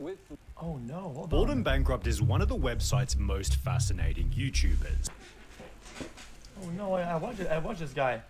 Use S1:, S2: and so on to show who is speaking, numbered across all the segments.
S1: with...
S2: Oh no, hold
S3: Bald
S2: on.
S3: and Bankrupt is one of the website's most fascinating YouTubers.
S2: Oh no, I watch this guy.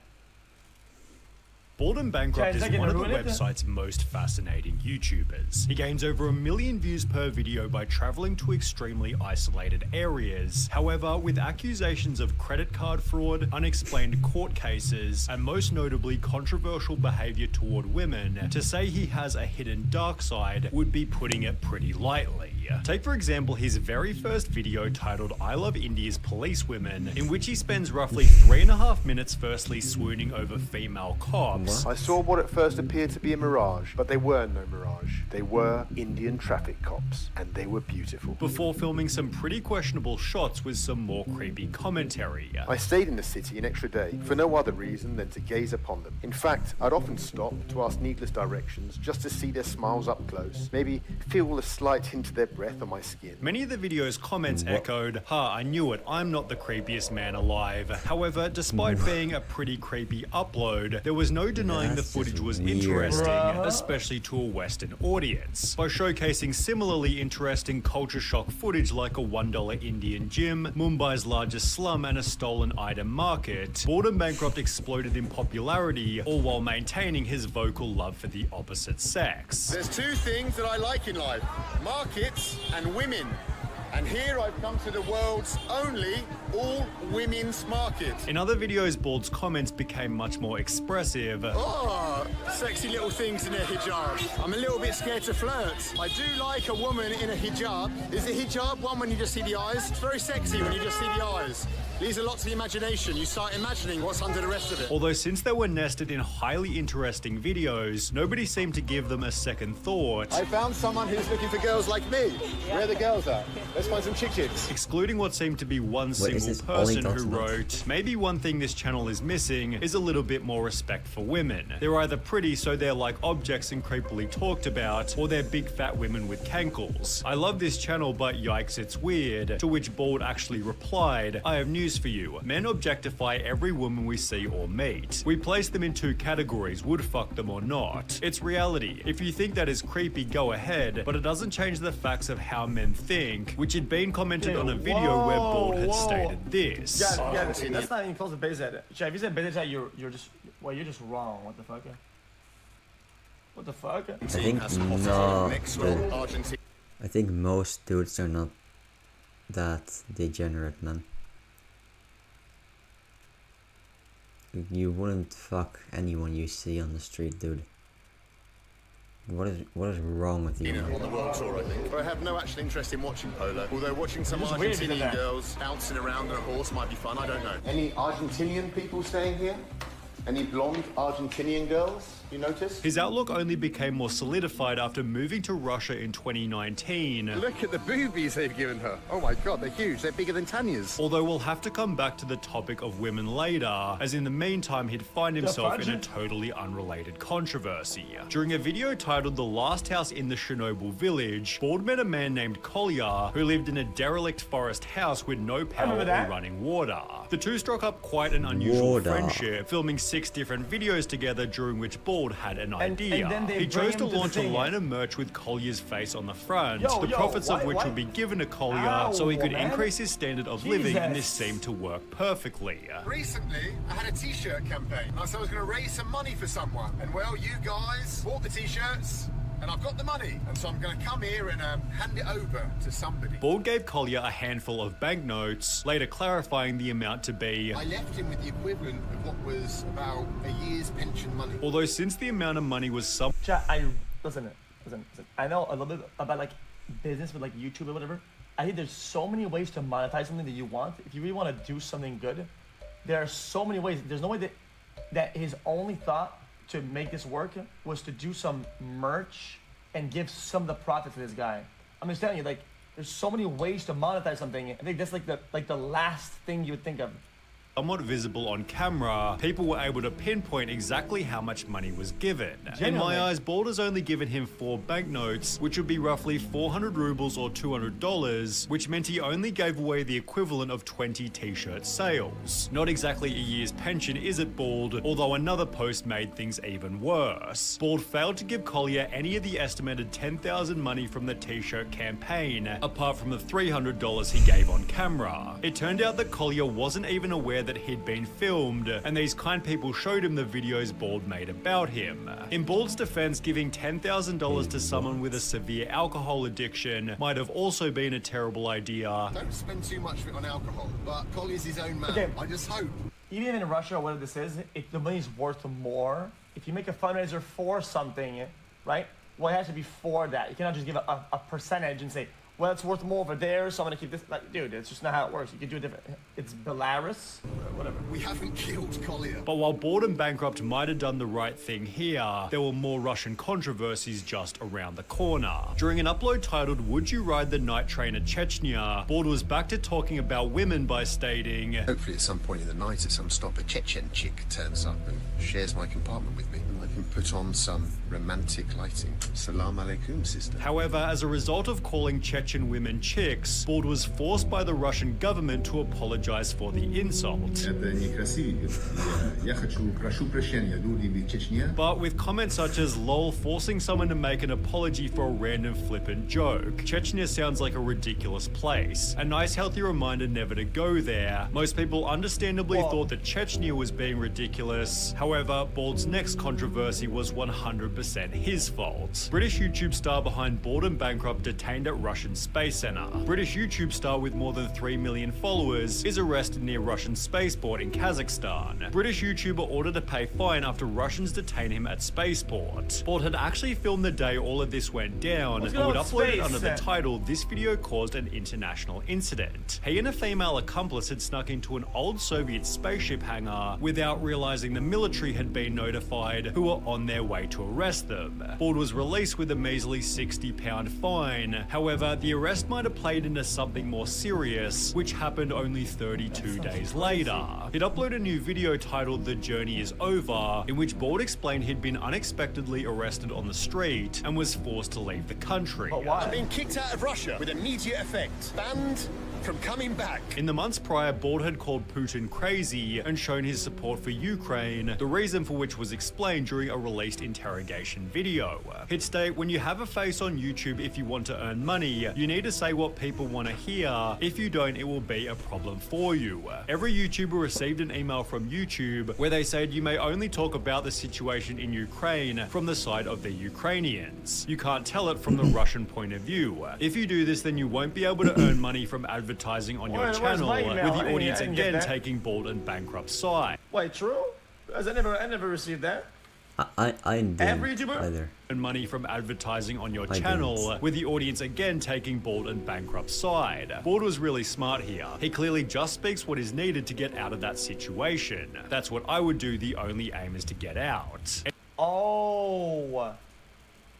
S3: Bald and Bankrupt is one of the
S2: ruin it?
S3: website's most fascinating YouTubers. He gains over 1 million views per video by traveling to extremely isolated areas. However, with accusations of credit card fraud, unexplained court cases, and most notably controversial behavior toward women, to say he has a hidden dark side would be putting it pretty lightly. Take for example his very first video titled I Love India's Police Women, in which he spends roughly 3.5 minutes firstly swooning over female cops.
S4: I saw what at first appeared to be a mirage, but they were no mirage. They were Indian traffic cops, and they were beautiful.
S3: Before filming some pretty questionable shots with some more creepy commentary.
S4: I stayed in the city an extra day, for no other reason than to gaze upon them. In fact, I'd often stop to ask needless directions just to see their smiles up close, maybe feel a slight hint of their breath on my skin.
S3: Many of the video's comments echoed, "Ha, I knew it, I'm not the creepiest man alive." However, despite being a pretty creepy upload, there was no denying the footage was interesting, especially to a Western audience. By showcasing similarly interesting culture shock footage like a $1 Indian gym, Mumbai's largest slum, and a stolen item market, Bald and Bankrupt exploded in popularity, all while maintaining his vocal love for the opposite sex.
S5: There's two things that I like in life: markets and women. And here I've come to the world's only all-women's market.
S3: In other videos, Bald's comments became much more expressive.
S5: Oh, sexy little things in a hijab. I'm a little bit scared to flirt. I do like a woman in a hijab. Is the hijab one when you just see the eyes? It's very sexy when you just see the eyes. Leaves a lot to the imagination. You start imagining what's under the rest of it.
S3: Although since they were nested in highly interesting videos, nobody seemed to give them a second thought.
S5: I found someone who's looking for girls like me. Where are the girls at? Let's find some chicks.
S3: Excluding what seemed to be one single person who wrote, "Maybe one thing this channel is missing is a little bit more respect for women. They're either pretty so they're like objects and creepily talked about, or they're big fat women with cankles. I love this channel, but yikes, it's weird." To which Bald actually replied, "I have news for you. Men objectify every woman we see or meet. We place them in two categories, would fuck them or not. It's reality. If you think that is creepy, go ahead, but it doesn't change the facts of how men think," which had been commented on a video where Bald had stated this.
S2: Yeah, that's not even close to base that. If you said base that, you're just wrong. What the fuck? What the fuck?
S6: I think most dudes are not that degenerate, man. You wouldn't fuck anyone you see on the street, dude. What is wrong with you?
S5: On the world tour, I think. I have no actual interest in watching polo, although watching some Argentinian girls bouncing around on a horse might be fun, I don't know. Any Argentinian people staying here? Any blonde Argentinian girls, you notice?
S3: His outlook only became more solidified after moving to Russia in 2019.
S5: Look at the boobies they've given her. Oh my god, they're huge. They're bigger than Tanya's.
S3: Although we'll have to come back to the topic of women later, as in the meantime he'd find himself in a totally unrelated controversy. During a video titled The Last House in the Chernobyl Village, Bald met a man named Kolya who lived in a derelict forest house with no power or running water. The two struck up quite an unusual friendship, filming 6 different videos together during which Bald had an idea. He chose to launch a line of merch with Kolya's face on the front, the profits of which would be given to Kolya so he could increase his standard of living, and this seemed to work perfectly.
S5: Recently, I had a t-shirt campaign. I said I was going to raise some money for someone. And well, you guys bought the t-shirts. And I've got the money, and so I'm going to come here and hand it over to somebody.
S3: Bald gave Kolya a handful of banknotes, later clarifying the amount to be...
S5: I left him with the equivalent of what was about a year's pension money.
S3: Although since the amount of money was
S2: Listen. I know a little bit about like business with like YouTube or whatever. I think there's so many ways to monetize something that you want. If you really want to do something good, there are so many ways. There's no way that his only thought to make this work was to do some merch and give some of the profit to this guy. I'm just telling you, like, there's so many ways to monetize something. I think that's like the last thing you would think of.
S3: somewhat visible on camera, people were able to pinpoint exactly how much money was given. In my eyes, Bald has only given him 4 banknotes, which would be roughly 400 rubles or $200, which meant he only gave away the equivalent of 20 t-shirt sales. Not exactly a year's pension, is it, Bald? Although another post made things even worse. Bald failed to give Collier any of the estimated $10,000 money from the t-shirt campaign, apart from the $300 he gave on camera. It turned out that Collier wasn't even aware that he'd been filmed, and these kind people showed him the videos Bald made about him. In Bald's defense, giving $10,000 to someone with a severe alcohol addiction might have also been a terrible idea.
S5: Don't spend too much of it on alcohol, but Collier's his own man.
S2: Okay.
S5: I just hope.
S2: Even in Russia, whatever this is, if the money's worth more, if you make a fundraiser for something, right? Well, it has to be for that. You cannot just give a percentage and say, well, it's worth more over there, so I'm gonna keep this. Like, dude, it's just not how it works. You can do it different. It's Belarus, whatever.
S5: We haven't killed Collier.
S3: But while Bald and Bankrupt might have done the right thing here, there were more Russian controversies just around the corner. During an upload titled "Would You Ride the Night Train at Chechnya?", Bald was back to talking about women by stating,
S1: "Hopefully at some point in the night at some stop a Chechen chick turns up and shares my compartment with me, and I can put on some romantic lighting. Salam alaikum, sister."
S3: However, as a result of calling Chechen women chicks, Bald was forced by the Russian government to apologize for the insult. But with comments such as "lol" forcing someone to make an apology for a random flippant joke, Chechnya sounds like a ridiculous place. A nice healthy reminder never to go there. Most people understandably thought that Chechnya was being ridiculous. However, Bald's next controversy was 100% his fault. British YouTube star behind Bald and Bankrupt detained at Russian Space Center. British YouTube star with more than 3 million followers is arrested near Russian spaceport in Kazakhstan. British YouTuber ordered to pay fine after Russians detain him at spaceport. Bald had actually filmed the day all of this went down, but would upload it under the title "This video caused an international incident." He and a female accomplice had snuck into an old Soviet spaceship hangar without realizing the military had been notified, who were on their way to arrest them. Bald was released with a measly £60 fine. However, the arrest might have played into something more serious, which happened only 32 days later. He'd uploaded a new video titled "The Journey is Over," in which Bald explained he'd been unexpectedly arrested on the street and was forced to leave the country.
S2: But why?
S5: Being kicked out of Russia with immediate effect. Banned from coming back.
S3: In the months prior, Bald had called Putin crazy and shown his support for Ukraine, the reason for which was explained during a released interrogation video. He'd state, "When you have a face on YouTube, if you want to earn money, you need to say what people want to hear. If you don't, it will be a problem for you." Every YouTuber received an email from YouTube where they said you may only talk about the situation in Ukraine from the side of the Ukrainians. You can't tell it from the Russian point of view. If you do this, then you won't be able to earn money from advertising on your channel, with the audience again taking Bald and Bankrupt's side.
S2: Wait, true? Because I never received that.
S6: I didn't
S2: Every YouTuber?
S6: either.
S3: And money from advertising on your channel, with the audience again taking Bald and Bankrupt's side. Bald was really smart here. He clearly just speaks what is needed to get out of that situation. That's what I would do. The only aim is to get out.
S2: Oh.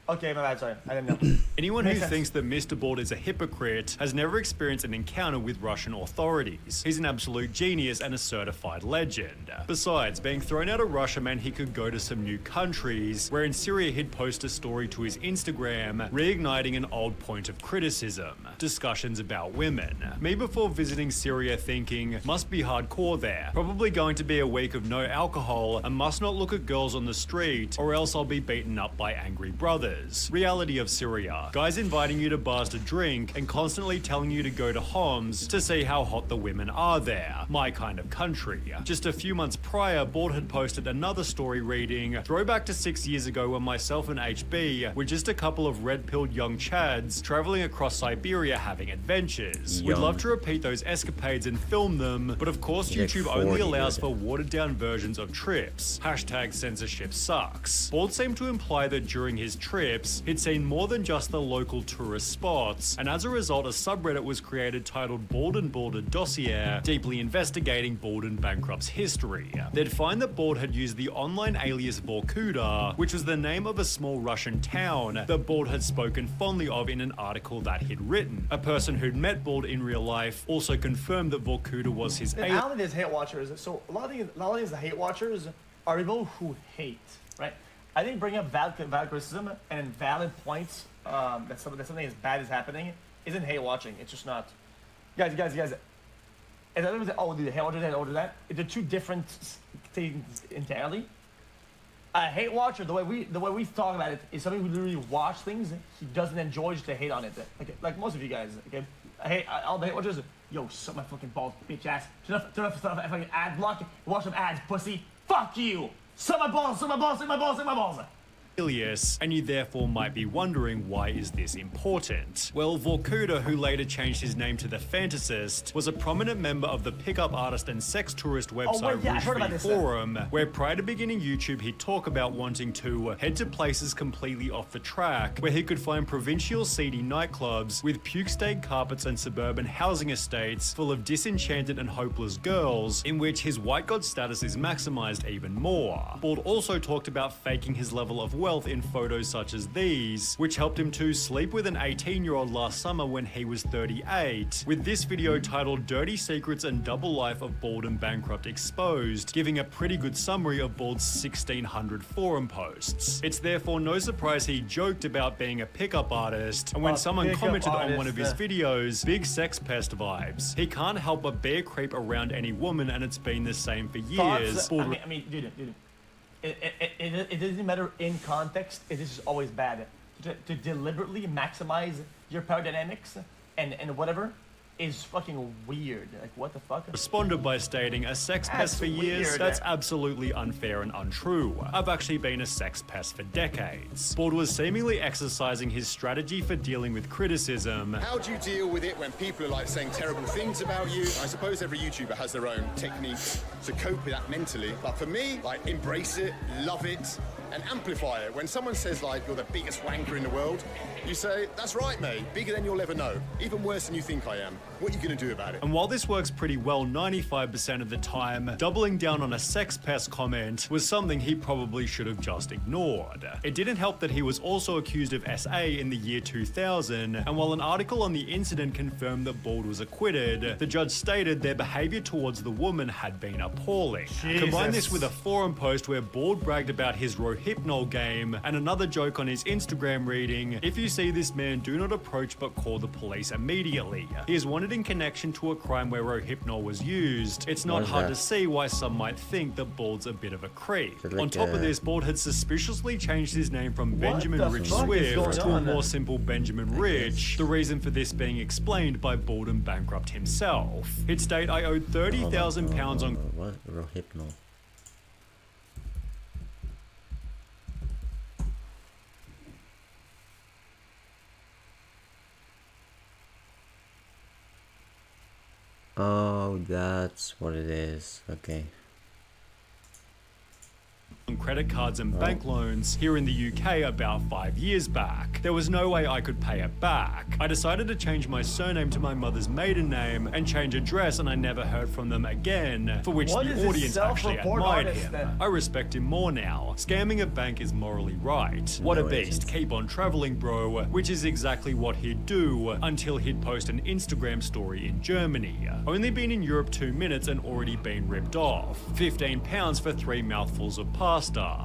S2: Okay, my bad, sorry. I didn't know.
S3: Anyone who thinks that Mr. Bald is a hypocrite has never experienced an encounter with Russian authorities. He's an absolute genius and a certified legend. Besides, being thrown out of Russia meant he could go to some new countries, where in Syria he'd post a story to his Instagram, reigniting an old point of criticism: discussions about women. Me before visiting Syria thinking, must be hardcore there. Probably going to be a week of no alcohol and must not look at girls on the street, or else I'll be beaten up by angry brothers. Reality of Syria. Guys inviting you to bars to drink and constantly telling you to go to Homs to see how hot the women are there. My kind of country. Just a few months prior, Bald had posted another story reading, "Throwback to 6 years ago when myself and HB were just a couple of red-pilled young chads traveling across Siberia having adventures. We'd love to repeat those escapades and film them, but of course YouTube only allows for watered-down versions of trips. Hashtag censorship sucks." Bald seemed to imply that during his trip, trips, he'd seen more than just the local tourist spots, and as a result, a subreddit was created titled Bald and Balder Dossier, deeply investigating Bald and Bankrupt's history. They'd find that Bald had used the online alias Vorkuta, which was the name of a small Russian town that Bald had spoken fondly of in an article that he'd written. A person who'd met Bald in real life also confirmed that Vorkuta was his alias.
S2: Now there's hate watchers, so a lot of these the hate watchers are people who hate, right? I think bringing up valid criticism and valid points that something as bad is happening isn't hate watching. It's just not. Guys. And others say, oh, dude, hate watcher that, or that. They're two different things entirely. A hate watcher, the way we talk about it, is somebody who literally watch things he doesn't enjoy just to hate on it. Like most of you guys. Okay, all the hate watchers. Yo, suck my fucking balls, bitch ass. Turn off fucking ad block. Watch some ads, pussy. Fuck you. Suck my balls.
S3: And you therefore might be wondering, why is this important? Well, Vorkuta, who later changed his name to The Fantasist, was a prominent member of the pickup artist and sex tourist website Rouge Forum, where prior to beginning YouTube, he'd talk about wanting to head to places completely off the track, where he could find provincial seedy nightclubs with puke-stained carpets and suburban housing estates full of disenchanted and hopeless girls, in which his white god status is maximized even more. Bald also talked about faking his level of wealth in photos such as these, which helped him to sleep with an 18-year-old last summer when he was 38, with this video titled Dirty Secrets and Double Life of Bald and Bankrupt exposed, giving a pretty good summary of Bald's 1600 forum posts. It's therefore no surprise he joked about being a pickup artist, and when someone commented on one of his videos, big sex pest vibes. He can't help but bear creep around any woman, and it's been the same for years.
S2: I mean, dude. It doesn't matter in context. It is always bad to deliberately maximize your power dynamics and whatever is fucking weird. Like, what the fuck?
S3: Responded by stating, a sex pest for years? Weird. That's absolutely unfair and untrue. I've actually been a sex pest for decades. Bald was seemingly exercising his strategy for dealing with criticism.
S5: How do you deal with it when people are like saying terrible things about you? I suppose every YouTuber has their own techniques to cope with that mentally. But for me, like, embrace it, love it, and amplify it. When someone says, like, you're the biggest wanker in the world, you say, that's right, mate, bigger than you'll ever know. Even worse than you think I am. What are you gonna do about it?
S3: And while this works pretty well 95% of the time, doubling down on a sex pest comment was something he probably should have just ignored. It didn't help that he was also accused of SA in the year 2000, and while an article on the incident confirmed that Bald was acquitted, the judge stated their behavior towards the woman had been appalling.
S2: Jesus.
S3: Combine this with a forum post where Bald bragged about his Rohypnol game, and another joke on his Instagram reading, if you see this man, do not approach but call the police immediately. He is wanted in connection to a crime where Rohypnol was used. It's not hard to see why some might think that Bald's a bit of a creep. On top of this, Bald had suspiciously changed his name from Benjamin Rich Swift to a more simple Benjamin Rich, the reason for this being explained by Bald and Bankrupt himself. He'd state, I owed £30,000 on...
S6: What? Rohypnol. Oh, that's what it is. Okay.
S3: On credit cards and bank loans here in the UK about 5 years back. There was no way I could pay it back. I decided to change my surname to my mother's maiden name and change address, and I never heard from them again, for which the audience actually admired him. I respect him more now. Scamming a bank is morally right. What a beast. Keep on traveling, bro, which is exactly what he'd do until he'd post an Instagram story in Germany. Only been in Europe 2 minutes and already been ripped off. £15 for 3 mouthfuls of pasta.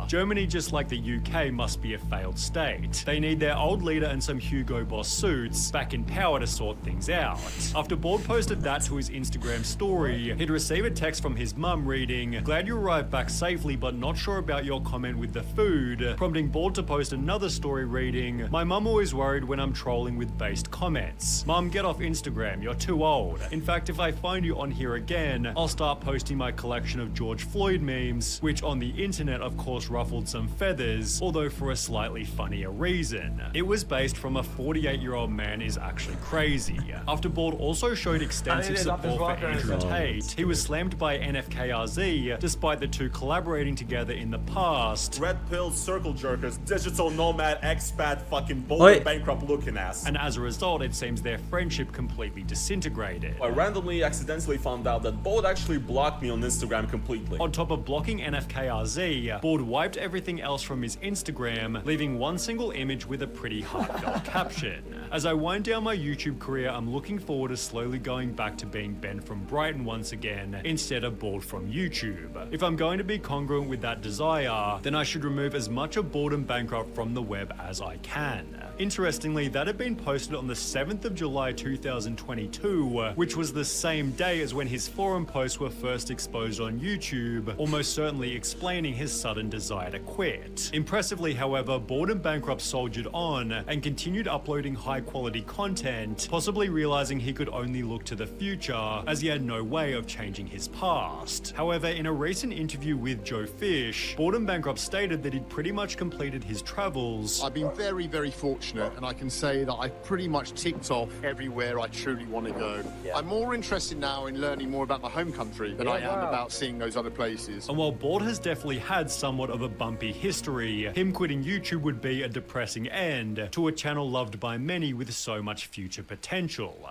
S3: Germany, just like the UK, must be a failed state. They need their old leader and some Hugo Boss suits back in power to sort things out. After Bald posted that to his Instagram story, he'd receive a text from his mum reading, glad you arrived back safely but not sure about your comment with the food, prompting Bald to post another story reading, my mum always worried when I'm trolling with based comments. Mum, get off Instagram, you're too old. In fact, if I find you on here again, I'll start posting my collection of George Floyd memes, which on the internet of course ruffled some feathers, although for a slightly funnier reason. It was based from a 48-year-old man is actually crazy. After Bald also showed extensive support for Andrew Tate, he was slammed by NFKRZ, despite the two collaborating together in the past.
S7: Red pill, circle jerkers, digital nomad, expat, fucking bold bankrupt looking ass.
S3: And as a result, it seems their friendship completely disintegrated.
S7: I randomly accidentally found out that Bald actually blocked me on Instagram completely.
S3: On top of blocking NFKRZ, Bald wiped everything else from his Instagram, leaving one single image with a pretty heartfelt caption. As I wind down my YouTube career, I'm looking forward to slowly going back to being Ben from Brighton once again, instead of Bald from YouTube. If I'm going to be congruent with that desire, then I should remove as much of Bald and Bankrupt from the web as I can. Interestingly, that had been posted on the 7th of July 2022, which was the same day as when his forum posts were first exposed on YouTube, almost certainly explaining his sudden desire to quit. Impressively, however, Bald and Bankrupt soldiered on and continued uploading high-quality content, possibly realizing he could only look to the future, as he had no way of changing his past. However, in a recent interview with Joe Fish, Bald and Bankrupt stated that he'd pretty much completed his travels.
S5: I've been very, very fortunate, and I can say that I've pretty much ticked off everywhere I truly want to go. I'm more interested now in learning more about my home country than I am about seeing those other places.
S3: And while Bald has definitely had somewhat of a bumpy history, him quitting YouTube would be a depressing end to a channel loved by many with so much future potential.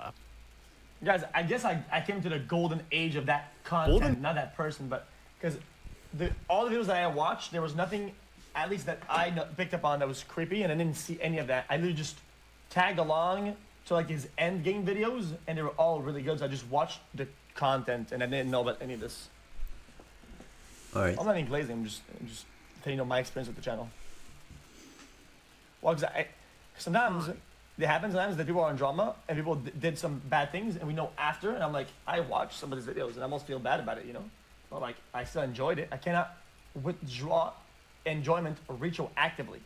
S2: Guys, I guess I came to the golden age of that content, not that person, but because all the videos that I watched, there was nothing, at least that I picked up on, that was creepy, and I didn't see any of that. I literally just tagged along to like his end game videos, and they were all really good. So I just watched the content, and I didn't know about any of this.
S6: All right.
S2: I'm not even glazing. I'm just telling you my experience with the channel. Well, because sometimes it happens sometimes that people are in drama and people did some bad things, and we know after, and I'm like, I watched some of these videos and I almost feel bad about it, you know? But like, I still enjoyed it. I cannot withdraw enjoyment or ritual actively.